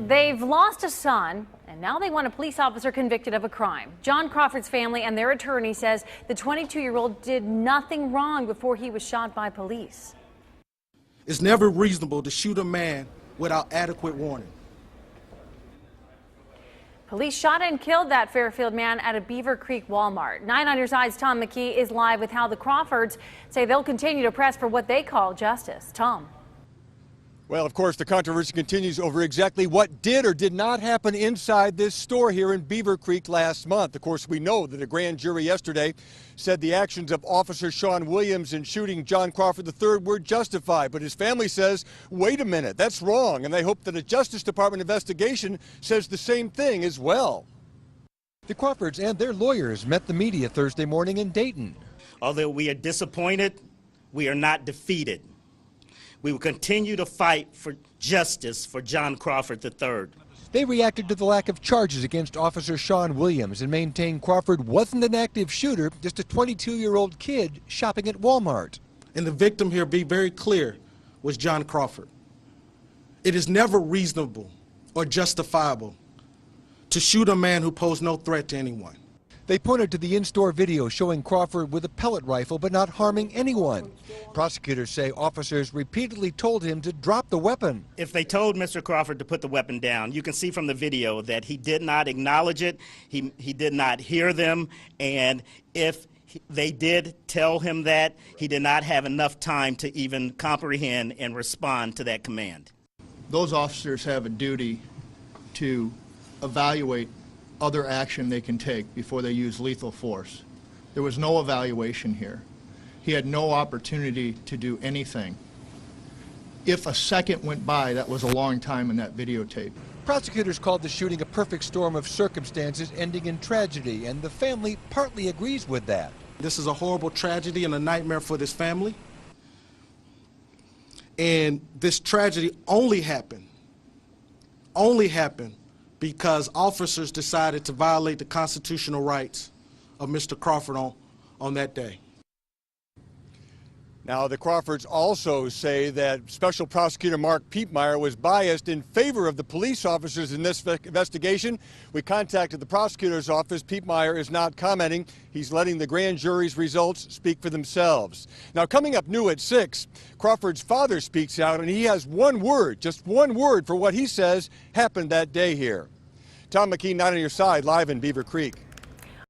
They've lost a son, and now they want a police officer convicted of a crime. John Crawford's family and their attorney says the 22-year-old did nothing wrong before he was shot by police. It's never reasonable to shoot a man without adequate warning. Police shot and killed that Fairfield man at a Beavercreek Walmart. 9 on your side's Tom McKee is live with how the Crawfords say they'll continue to press for what they call justice. Tom. Well, of course, the controversy continues over exactly what did or did not happen inside this store here in Beavercreek last month. Of course, we know that a grand jury yesterday said the actions of Officer Sean Williams in shooting John Crawford III were justified. But his family says, wait a minute, that's wrong. And they hope that a Justice Department investigation says the same thing as well. The Crawfords and their lawyers met the media Thursday morning in Dayton. Although we are disappointed, we are not defeated. We will continue to fight for justice for John Crawford III. They reacted to the lack of charges against Officer Sean Williams and maintained Crawford wasn't an active shooter, just a 22-year-old kid shopping at Walmart. And the victim here, be very clear, was John Crawford. It is never reasonable or justifiable to shoot a man who posed no threat to anyone. They pointed to the in-store video showing Crawford with a pellet rifle but not harming anyone. Prosecutors say officers repeatedly told him to drop the weapon. If they told Mr. Crawford to put the weapon down, you can see from the video that he did not acknowledge it, he did not hear them, and if they did tell him that, he did not have enough time to even comprehend and respond to that command. Those officers have a duty to evaluate other action they can take before they use lethal force. There was no evaluation here. He had no opportunity to do anything. If a second went by, that was a long time in that videotape. Prosecutors called the shooting a perfect storm of circumstances ending in tragedy, and the family partly agrees with that. This is a horrible tragedy and a nightmare for this family. And this tragedy only happened because officers decided to violate the constitutional rights of Mr. Crawford on that day. Now, the Crawfords also say that Special Prosecutor Mark Piepmeyer was biased in favor of the police officers in this investigation. We contacted the prosecutor's office. Piepmeyer is not commenting. He's letting the grand jury's results speak for themselves. Now, coming up new at 6, Crawford's father speaks out, and he has one word, just one word for what he says happened that day here. Tom McKee, 9 on your side, live in Beaver Creek.